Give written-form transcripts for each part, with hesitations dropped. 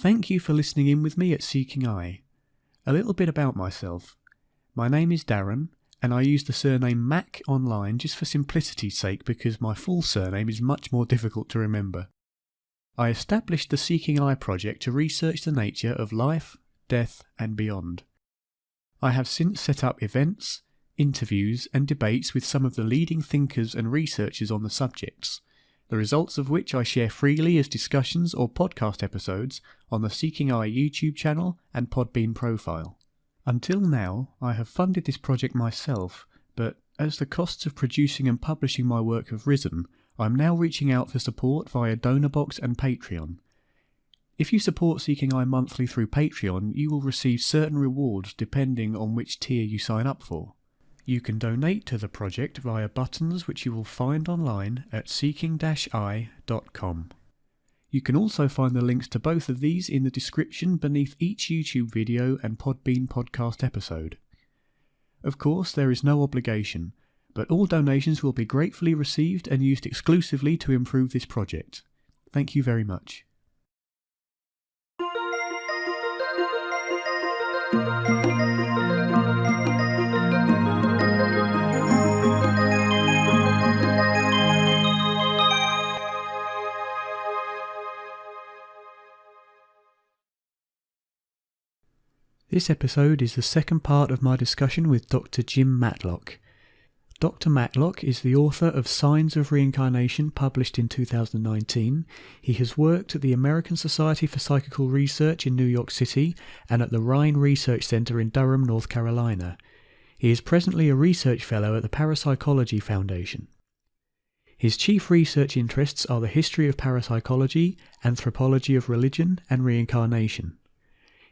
Thank you for listening in with me at Seeking Eye. A little bit about myself. My name is Darren, and I use the surname Mac online just for simplicity's sake because my full surname is much more difficult to remember. I established the Seeking Eye project to research the nature of life, death, and beyond. I have since set up events, interviews, and debates with some of the leading thinkers and researchers on the subjects, the results of which I share freely as discussions or podcast episodes on the Seeking Eye YouTube channel and Podbean profile. Until now, I have funded this project myself, but as the costs of producing and publishing my work have risen, I am now reaching out for support via DonorBox and Patreon. If you support Seeking Eye monthly through Patreon, you will receive certain rewards depending on which tier you sign up for. You can donate to the project via buttons which you will find online at seeking-eye.com. You can also find the links to both of these in the description beneath each YouTube video and Podbean podcast episode. Of course, there is no obligation, but all donations will be gratefully received and used exclusively to improve this project. Thank you very much. This episode is the second part of my discussion with Dr. Jim Matlock. Dr. Matlock is the author of Signs of Reincarnation, published in 2019. He has worked at the American Society for Psychical Research in New York City and at the Rhine Research Center in Durham, North Carolina. He is presently a research fellow at the Parapsychology Foundation. His chief research interests are the history of parapsychology, anthropology of religion, and reincarnation.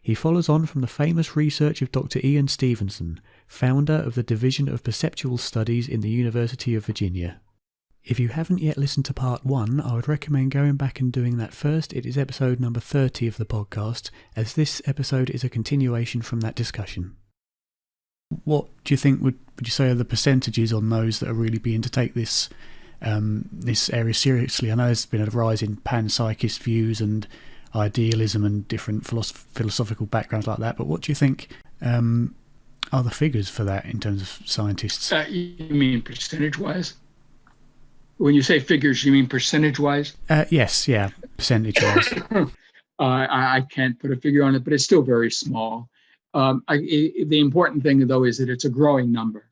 He follows on from the famous research of Dr. Ian Stevenson, founder of the Division of Perceptual Studies in the University of Virginia. If you haven't yet listened to part 1, I would recommend going back and doing that first. It is episode number 30 of the podcast, as this episode is a continuation from that discussion. What do you think, would you say are the percentages on those that are really beginning to take this area seriously? I know there's been a rise in panpsychist views and idealism and different philosophical backgrounds like that, but what do you think are the figures for that in terms of scientists? You mean percentage-wise? When you say figures, you mean percentage-wise? Yes, yeah, percentage-wise. I can't put a figure on it, but it's still very small. The important thing, though, is that it's a growing number.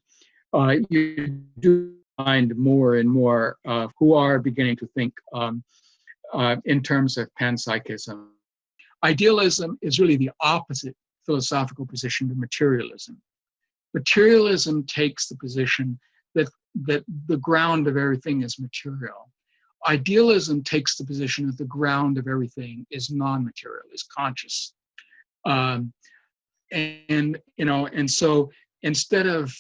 You do find more and more who are beginning to think in terms of panpsychism. Idealism is really the opposite philosophical position to materialism. Materialism takes the position that the ground of everything is material. Idealism takes the position that the ground of everything is non-material, is conscious. And so instead of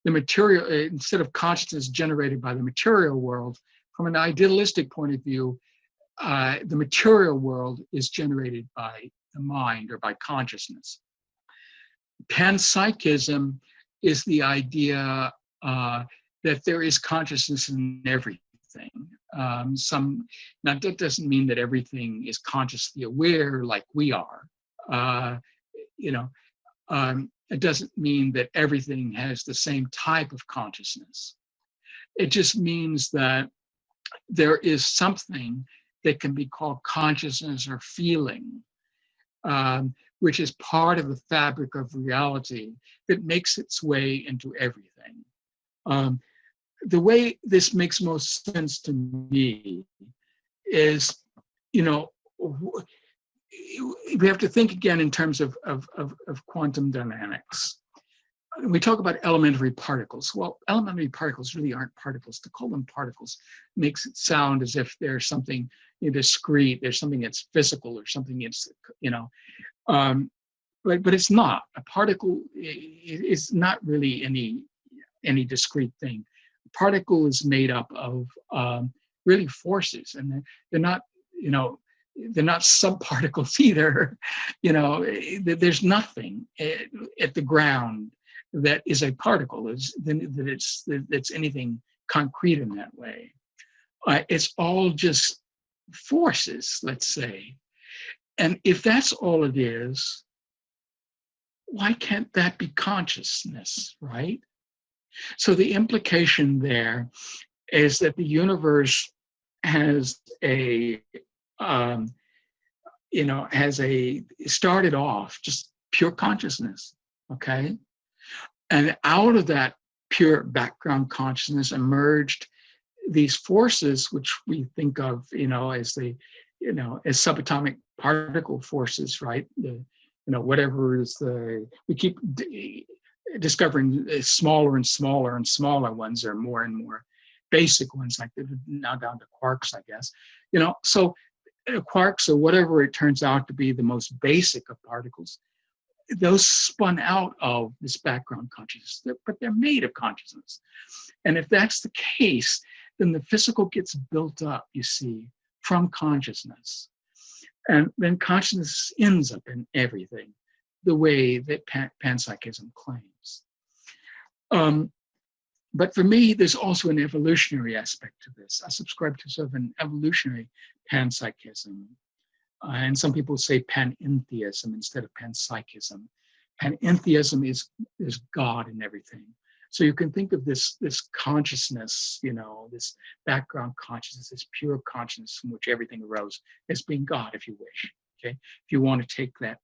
instead of consciousness generated by the material world, from an idealistic point of view, the material world is generated by the mind or by consciousness. Panpsychism is the idea that there is consciousness in everything. Now, that doesn't mean that everything is consciously aware like we are. It doesn't mean that everything has the same type of consciousness. It just means that there is something that can be called consciousness or feeling, which is part of the fabric of reality that makes its way into everything. The way this makes most sense to me is, we have to think again in terms of quantum dynamics. We talk about elementary particles. Well, elementary particles really aren't particles. To call them particles makes it sound as if there's something discrete, there's something that's physical or something that's, but it's not. A particle is not really any discrete thing. A particle is made up of really forces, and they're not subparticles either. There's nothing at the ground that is a particle, that's anything concrete in that way. It's all just forces, let's say. And if that's all it is, why can't that be consciousness, right? So the implication there is that the universe has um, started off just pure consciousness, okay? And out of that pure background consciousness emerged these forces, which we think of, as as subatomic particle forces, right? Whatever is we keep discovering smaller and smaller and smaller ones, or more and more basic ones, like now down to quarks, I guess. So quarks, or whatever it turns out to be, the most basic of particles, those spun out of this background consciousness, but they're made of consciousness. And if that's the case, then the physical gets built up, you see, from consciousness. And then consciousness ends up in everything, the way that panpsychism claims. But for me, there's also an evolutionary aspect to this. I subscribe to sort of an evolutionary panpsychism. And some people say panentheism instead of panpsychism. Panentheism is God in everything. So you can think of this consciousness, this background consciousness, this pure consciousness from which everything arose, as being God, if you wish. Okay, if you want to take that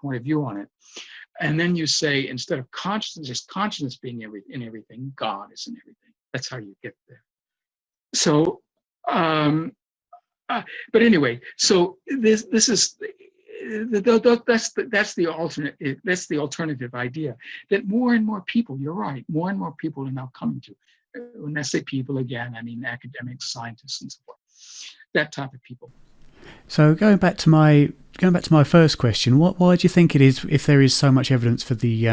point of view on it, and then you say, instead of consciousness, just consciousness being in everything, God is in everything. That's how you get there. So, but anyway, so this is. That's the alternative idea that more and more people, you're right, more and more people are now coming to. When I say people, again, I mean academics, scientists, and so forth. That type of people. So going back to my first question, why do you think it is, if there is so much evidence for the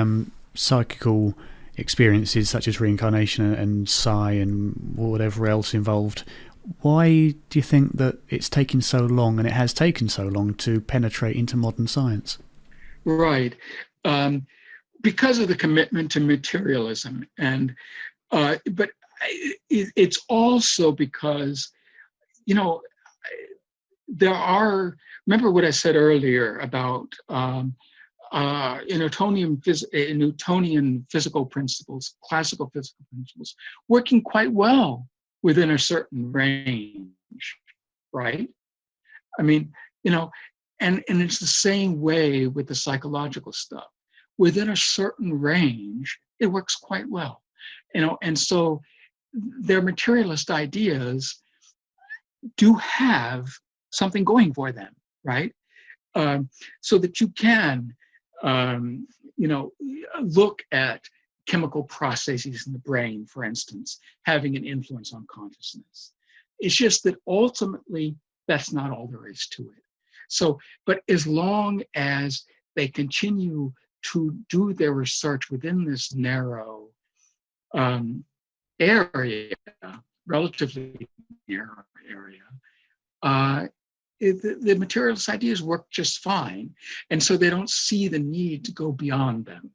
psychical experiences such as reincarnation and psi and whatever else involved, why do you think that it's taken so long, and it has taken so long, to penetrate into modern science? Right. Because of the commitment to materialism. And but it's also because, remember what I said earlier about Newtonian physical principles, classical physical principles, working quite well within a certain range, right? I mean, and it's the same way with the psychological stuff. Within a certain range, it works quite well, and so their materialist ideas do have something going for them, right? So that you can, look at chemical processes in the brain, for instance, having an influence on consciousness. It's just that ultimately, that's not all there is to it. So, but as long as they continue to do their research within this narrow area, relatively narrow area, the materialist ideas work just fine. And so they don't see the need to go beyond them.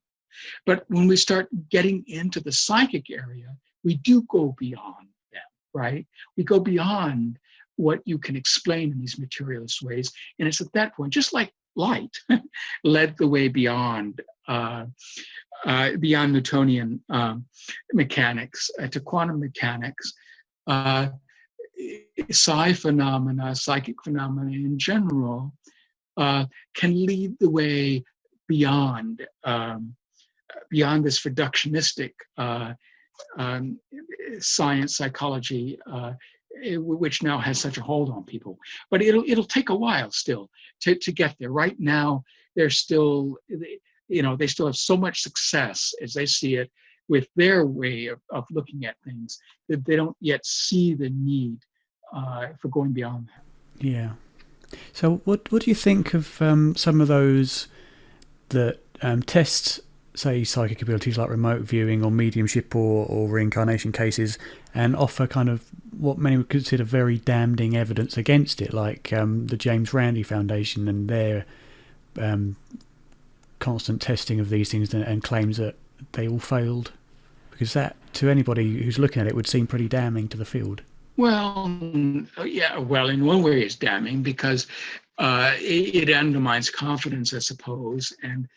But when we start getting into the psychic area, we do go beyond them, right? We go beyond what you can explain in these materialist ways. And it's at that point, just like light led the way beyond Newtonian mechanics to quantum mechanics, psychic phenomena in general, can lead the way beyond this reductionistic science, psychology, which now has such a hold on people. But it'll take a while still to get there. Right now, they're still, they still have so much success as they see it with their way of looking at things that they don't yet see the need for going beyond that. Yeah. So what do you think of some of those that test, say, psychic abilities like remote viewing or mediumship or reincarnation cases, and offer kind of what many would consider very damning evidence against it, like the James Randi Foundation and their constant testing of these things and claims that they all failed? Because that, to anybody who's looking at it, would seem pretty damning to the field. Well, yeah. Well, in one way, it's damning because it undermines confidence, I suppose, and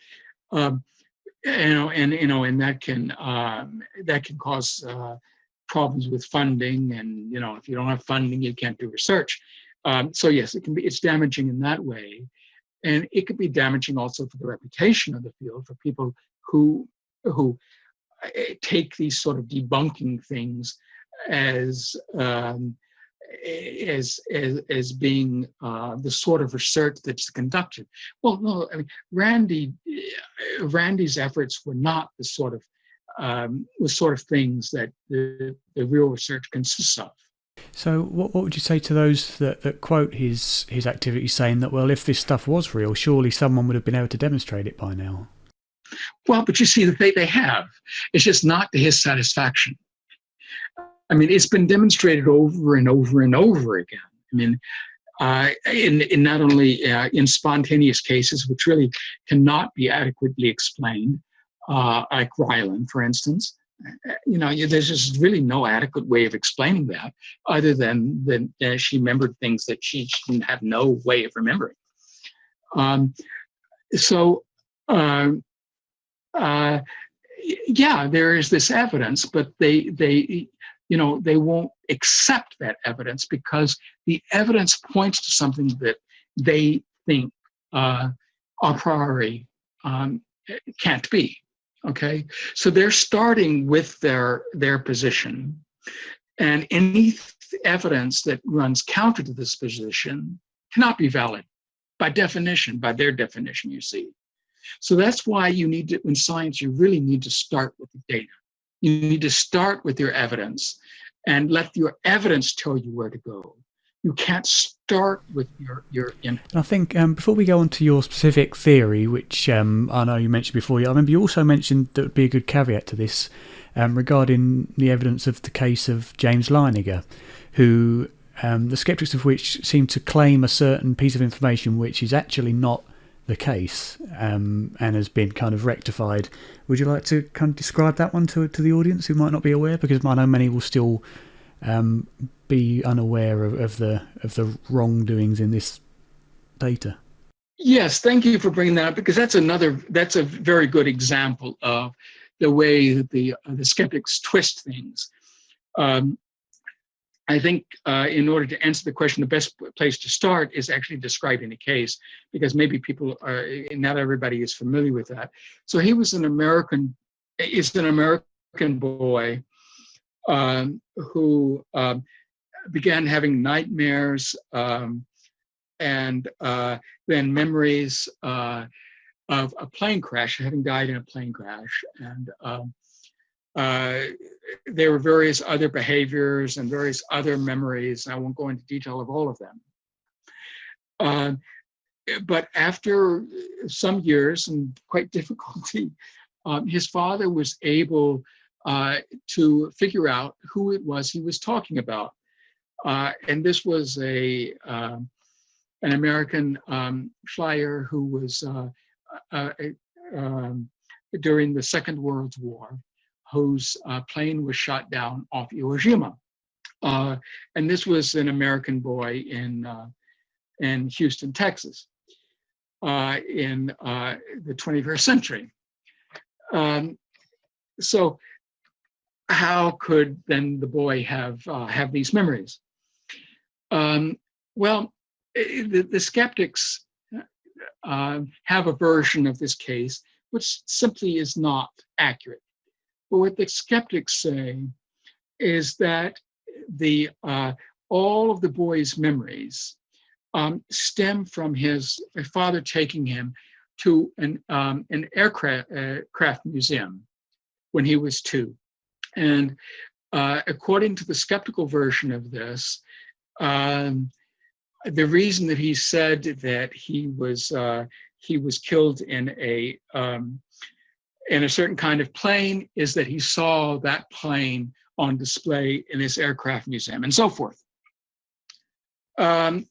um, and that can cause problems with funding, and if you don't have funding, you can't do research. So yes, it's damaging in that way, and it could be damaging also for the reputation of the field for people who take these sort of debunking things as as being the sort of research that's conducted. Well, no, I mean Randy's efforts were not the sort of things that the real research consists of. So what would you say to those that quote his activities saying that, well, if this stuff was real, surely someone would have been able to demonstrate it by now? Well, but you see, they have. It's just not to his satisfaction. I mean, it's been demonstrated over and over and over again. I mean, in not only in spontaneous cases, which really cannot be adequately explained, like Ryland, for instance. There's just really no adequate way of explaining that, other than she remembered things that she didn't have no way of remembering. So. Yeah, there is this evidence, but they won't accept that evidence because the evidence points to something that they think a priori can't be. Okay, so they're starting with their position, and any evidence that runs counter to this position cannot be valid by definition, by their definition, you see. So that's why in science, you really need to start with the data. You need to start with your evidence and let your evidence tell you where to go. You can't start with your input. I think before we go on to your specific theory, which I know you mentioned before, I remember you also mentioned that would be a good caveat to this regarding the evidence of the case of James Leiniger, who the skeptics of which seem to claim a certain piece of information which is actually not the case and has been kind of rectified. Would you like to kind of describe that one to the audience who might not be aware? Because I know many will still be unaware of the wrongdoings in this data. Yes, thank you for bringing that up, because that's a very good example of the way that the skeptics twist things. I think in order to answer the question, the best place to start is actually describing the case, because maybe not everybody is familiar with that. So he was an American boy who began having nightmares and then memories of a plane crash, having died in a plane crash. And there were various other behaviors and various other memories. I won't go into detail of all of them. But after some years and quite difficulty, his father was able to figure out who it was he was talking about. And this was an American flyer who was during the Second World War, whose plane was shot down off Iwo Jima. And this was an American boy in Houston, Texas, in the 21st century. So how could then the boy have these memories? Well, the skeptics have a version of this case which simply is not accurate. But what the skeptics say is that all of the boy's memories stem from his father taking him to an aircraft museum when he was 2. And according to the skeptical version of this, the reason that he said that he was killed in a certain kind of plane is that he saw that plane on display in this aircraft museum, and so forth. Well,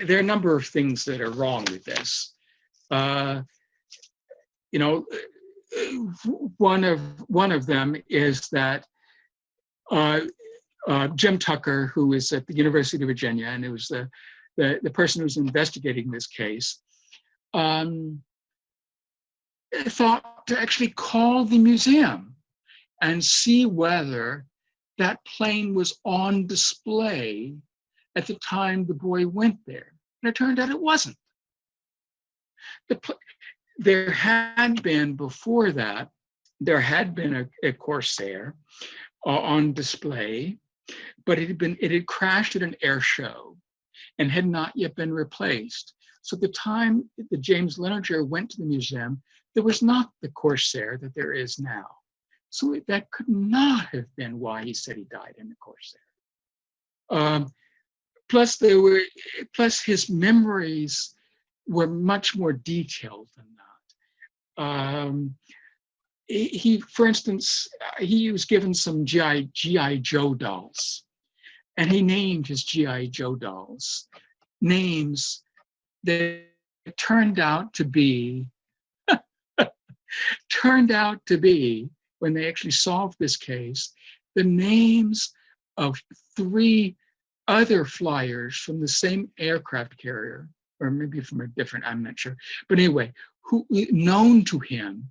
there are a number of things that are wrong with this. One of them is that Jim Tucker, who is at the University of Virginia, and it was the person who was investigating this case, thought to actually call the museum and see whether that plane was on display at the time the boy went there. And it turned out it wasn't. There had been, before that, there had been a Corsair on display, but it had crashed at an air show and had not yet been replaced. So at the time that James Leninger went to the museum, there was not the Corsair that there is now. So that could not have been why he said he died in the Corsair. Plus his memories were much more detailed than that. He, for instance, he was given some G.I. Joe dolls, and he named his G.I. Joe dolls names that turned out to be, when they actually solved this case, the names of 3 other flyers from the same aircraft carrier, or maybe from a different, I'm not sure. But anyway, who known to him,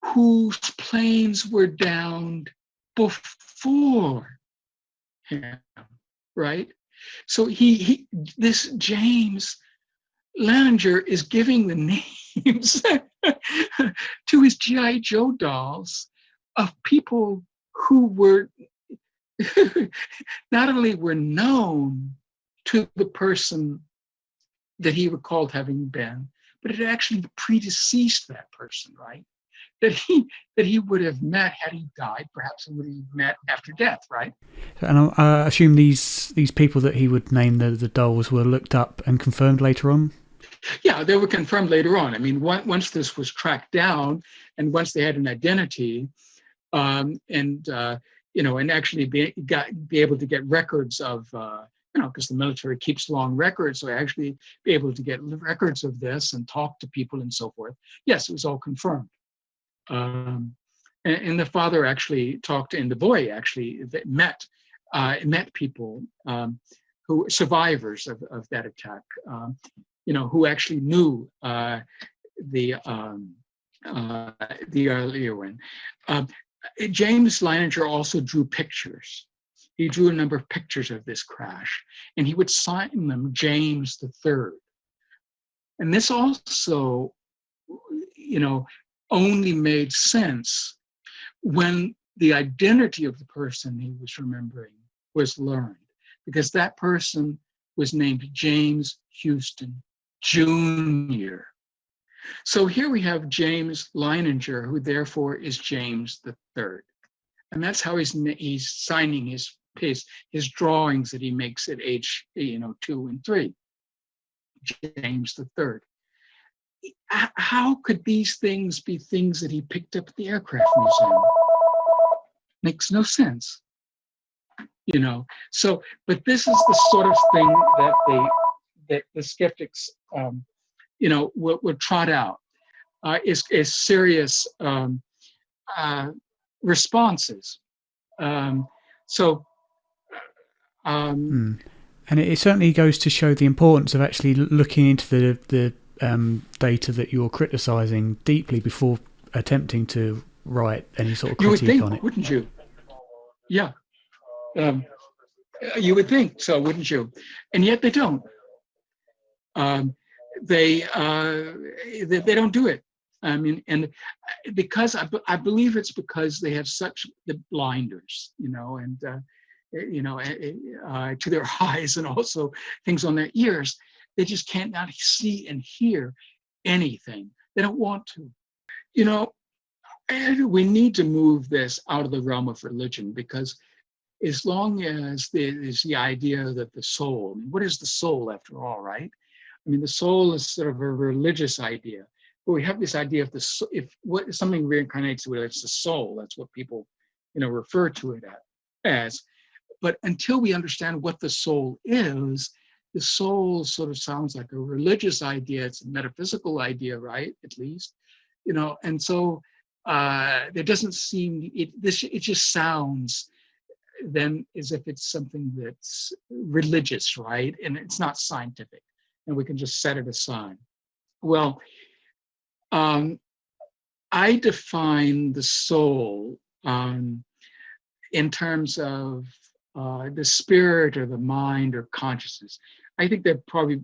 whose planes were downed before him, right? So this James Leninger is giving the names to his G.I. Joe dolls of people who were not only were known to the person that he recalled having been, but it actually predeceased that person, right? That he would have met had he died, perhaps he would have met after death, right? And I assume these people that he would name the dolls were looked up and confirmed later on? Yeah, they were confirmed later on. I mean, once this was tracked down, and once they had an identity, and actually be able to get records of, because the military keeps long records, so actually be able to get records of this and talk to people and so forth. Yes, it was all confirmed. And the father actually talked, and the boy actually met people who survivors of that attack, who actually knew the earlier one. James Leininger also drew pictures. He drew a number of pictures of this crash, and he would sign them James III. And this also, only made sense when the identity of the person he was remembering was learned, because that person was named James Houston Jr. So here we have James Leininger, who therefore is James III. And that's how he's signing his drawings that he makes at age 2 and 3. James III. How could these things be things that he picked up at the aircraft museum? Makes no sense. So, but this is the sort of thing that the skeptics would trot out, is serious responses. And it certainly goes to show the importance of actually looking into the data that you're criticizing deeply before attempting to write any sort of critique you would think, on it. Wouldn't you? Yeah. You would think so, wouldn't you? And yet they don't. They don't do it. I mean, and because I believe it's because they have such the blinders, to their eyes, and also things on their ears. They just can't not see and hear anything. They don't want to. We need to move this out of the realm of religion, because as long as there is the idea that the soul, what is the soul after all, right? I mean, the soul is sort of a religious idea, but we have this idea of if something reincarnates, whether it's the soul, that's what people, refer to it as. But until we understand what the soul is, the soul sort of sounds like a religious idea. It's a metaphysical idea, right? At least, and so there doesn't seem it just sounds then as if it's something that's religious, right? And it's not scientific, and we can just set it aside. Well, I define the soul in terms of the spirit or the mind or consciousness. I think that probably,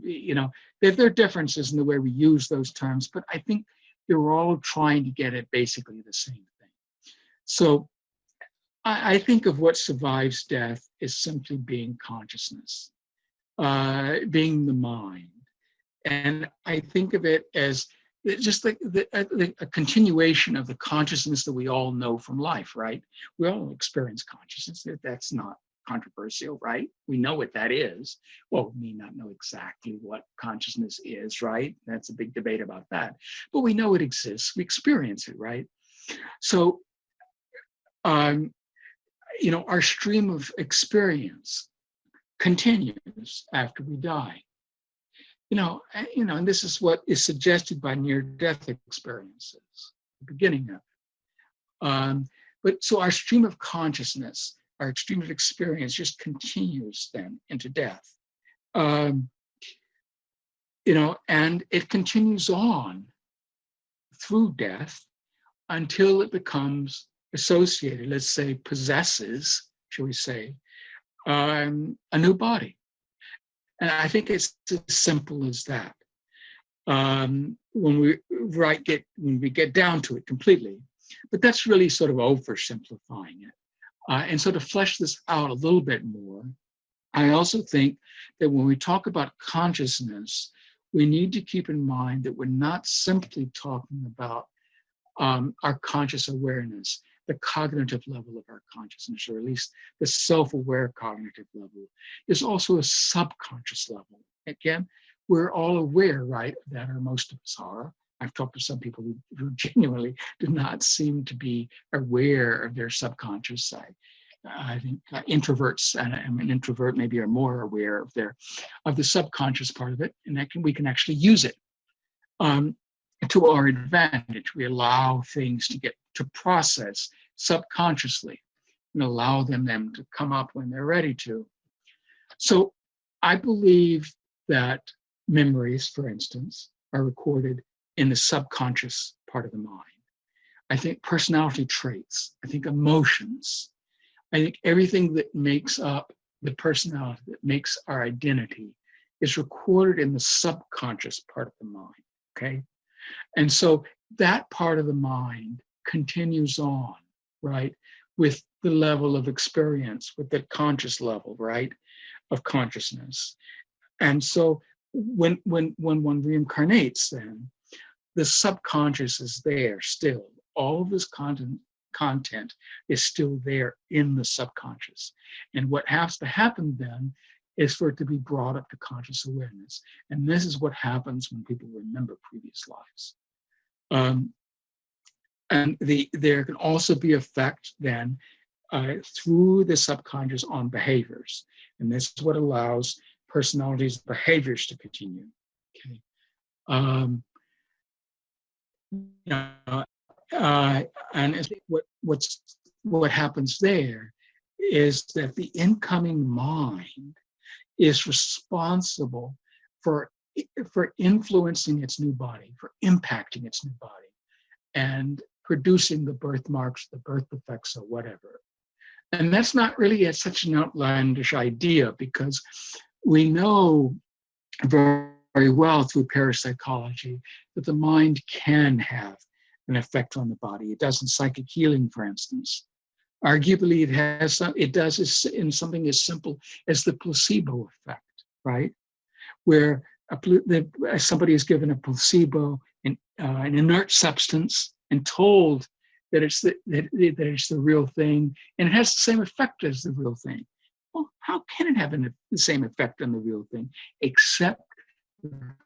there are differences in the way we use those terms, but I think they're all trying to get at basically the same thing. So I think of what survives death as simply being consciousness, being the mind. And I think of it as just like a continuation of the consciousness that we all know from life, right? We all experience consciousness. That's not controversial, right? We know what that is. Well, we may not know exactly what consciousness is, right? That's a big debate about that. But we know it exists. We experience it, right? So, our stream of experience continues after we die. And this is what is suggested by near-death experiences, the beginning of it. But so our stream of consciousness, our stream of experience just continues then into death. And it continues on through death until it becomes associated, let's say possesses, shall we say, a new body. And I think it's as simple as that. When we get down to it completely, but that's really sort of oversimplifying it. And so to flesh this out a little bit more, I also think that when we talk about consciousness, we need to keep in mind that we're not simply talking about our conscious awareness, the cognitive level of our consciousness, or at least the self-aware cognitive level. There's also a subconscious level. Again, we're all aware, right, that, or most of us are. I've talked to some people who genuinely do not seem to be aware of their subconscious. I think introverts, and I'm an introvert, maybe are more aware of the subconscious part of it, and we can actually use it to our advantage. We allow things to process subconsciously and allow them to come up when they're ready to. So I believe that memories, for instance, are recorded in the subconscious part of the mind. I think personality traits, I think emotions, I think everything that makes up the personality, that makes our identity, is recorded in the subconscious part of the mind, okay? And so that part of the mind continues on, right, with the level of experience, with the conscious level, right, of consciousness. And so when one reincarnates, then the subconscious is there still. All of this content is still there in the subconscious. And what has to happen then is for it to be brought up to conscious awareness. And this is what happens when people remember previous lives. And there can also be effect then through the subconscious on behaviors. And this is what allows personalities' behaviors to continue. Okay. And what happens there is that the incoming mind is responsible for influencing its new body, for impacting its new body, and producing the birthmarks, the birth defects, or whatever. And that's not really such an outlandish idea, because we know very well through parapsychology that the mind can have an effect on the body. It does in psychic healing, for instance. Arguably, it does in something as simple as the placebo effect, right? Where somebody is given a placebo, an inert substance, and told that it's the real thing, and it has the same effect as the real thing. Well, how can it have the same effect on the real thing, except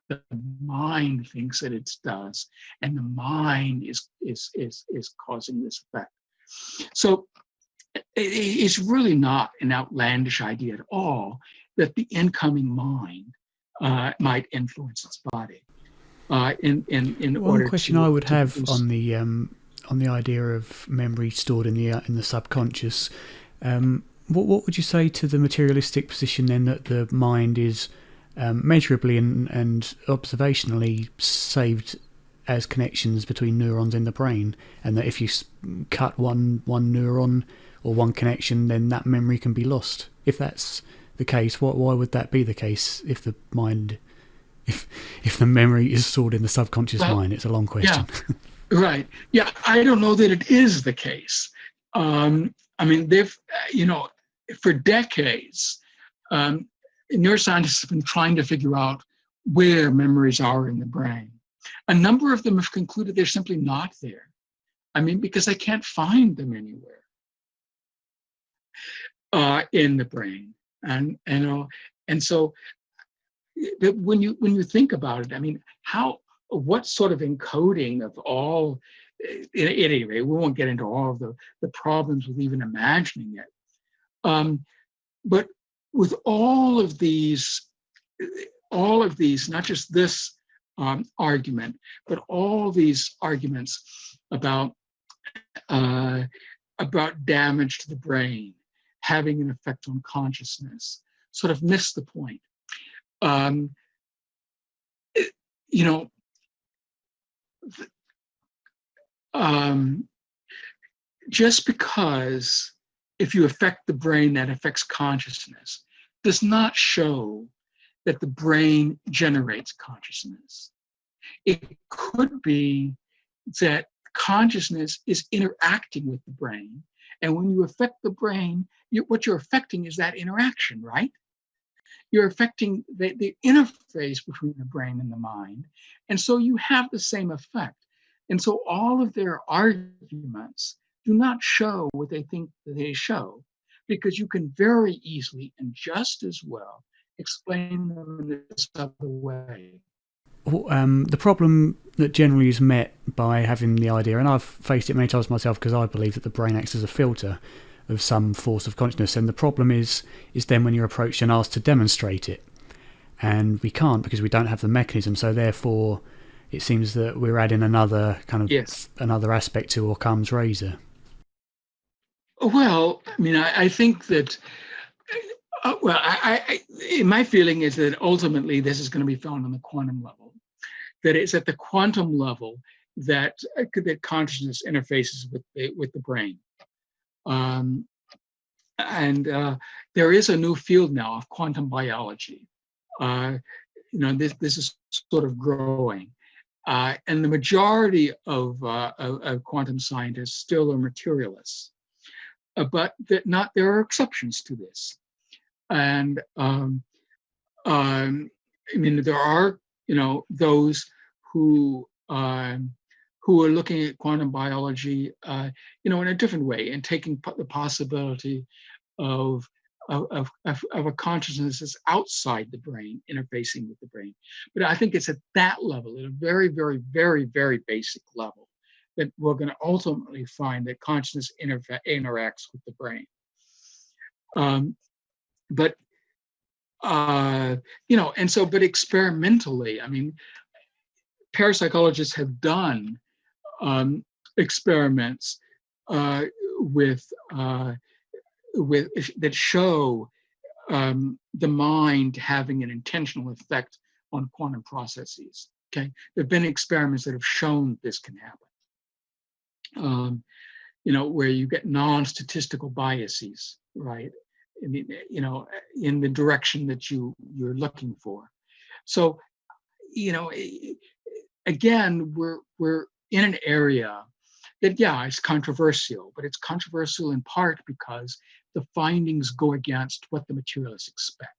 the mind thinks that it does, and the mind is causing this effect. So it's really not an outlandish idea at all that the incoming mind might influence its body. One question I would have on the idea of memory stored in the subconscious. What would you say to the materialistic position then, that the mind is measurably and observationally saved as connections between neurons in the brain, and that if you cut one neuron or one connection, then that memory can be lost? If that's the case, why would that be the case if the mind, if the memory is stored in the subconscious mind? It's a long question. Yeah, right. Yeah, I don't know that it is the case. I mean, they've, for decades, neuroscientists have been trying to figure out where memories are in the brain. A number of them have concluded they're simply not there. I mean, because they can't find them anywhere in the brain. And so when you think about it, I mean, what sort of encoding of all, anyway, we won't get into all of the problems with even imagining it. But with all of these, not just this argument, but all these arguments about damage to the brain having an effect on consciousness, sort of miss the point. Just because if you affect the brain, that affects consciousness, does not show that the brain generates consciousness. It could be that consciousness is interacting with the brain. And when you affect the brain, what you're affecting is that interaction, right? You're affecting the interface between the brain and the mind. And so you have the same effect. And so all of their arguments do not show what they think that they show, because you can very easily and just as well explain them in this other way. The problem that generally is met by having the idea, and I've faced it many times myself, because I believe that the brain acts as a filter of some force of consciousness, and the problem is then when you're approached and asked to demonstrate it, and we can't because we don't have the mechanism. So therefore it seems that we're adding another kind of another aspect to Occam's razor. Well, I mean, I think that my feeling is that ultimately this is going to be found on the quantum level, that it's at the quantum level that consciousness interfaces with the brain. There is a new field now of quantum biology. This is sort of growing. And the majority of quantum scientists still are materialists. But there are exceptions to this. And I mean, there are those who are looking at quantum biology in a different way, and taking the possibility of a consciousness that's outside the brain interfacing with the brain. But I think it's at that level, at a very, very, very, very basic level, that we're going to ultimately find that consciousness interacts with the brain. But experimentally, I mean, parapsychologists have done experiments with that show the mind having an intentional effect on quantum processes. Okay, there've been experiments that have shown this can happen. Where you get non-statistical biases, right? I mean, in the direction that you're looking for. So, again, we're in an area that, it's controversial, but it's controversial in part because the findings go against what the materialists expect.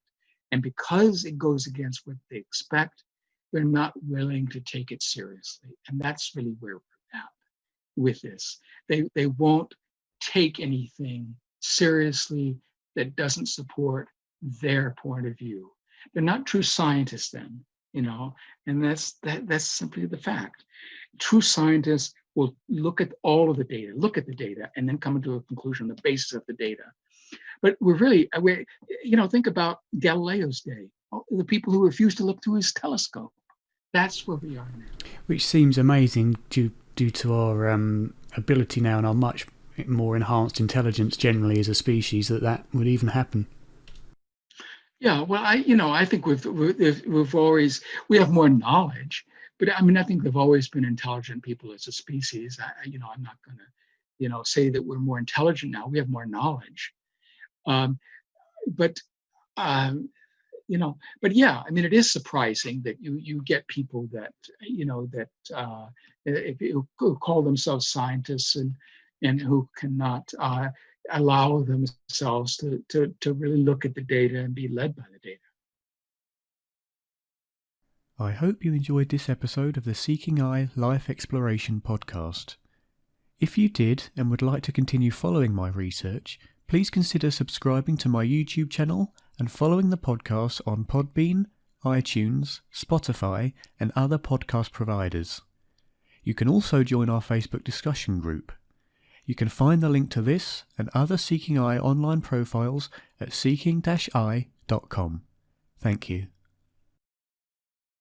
And because it goes against what they expect, they're not willing to take it seriously. And that's really where we're at with this. They won't take anything seriously that doesn't support their point of view. They're not true scientists then, and that's simply the fact. True scientists will look at all of the data, and then come to a conclusion on the basis of the data. But we're think about Galileo's day, the people who refused to look through his telescope. That's where we are now. Which seems amazing due to our ability now and our much more enhanced intelligence generally as a species that would even happen. Yeah, well, I think we have more knowledge, but I mean, I think they've always been intelligent people as a species. I'm not going to, say that we're more intelligent now. We have more knowledge, um, but um, but yeah, I mean, it is surprising that you get people that who call themselves scientists and who cannot allow themselves to really look at the data and be led by the data. I hope you enjoyed this episode of the Seeking Eye Life Exploration podcast. If you did and would like to continue following my research, please consider subscribing to my YouTube channel and following the podcast on Podbean, iTunes, Spotify, and other podcast providers. You can also join our Facebook discussion group. You can find the link to this and other Seeking Eye online profiles at seeking-eye.com. Thank you.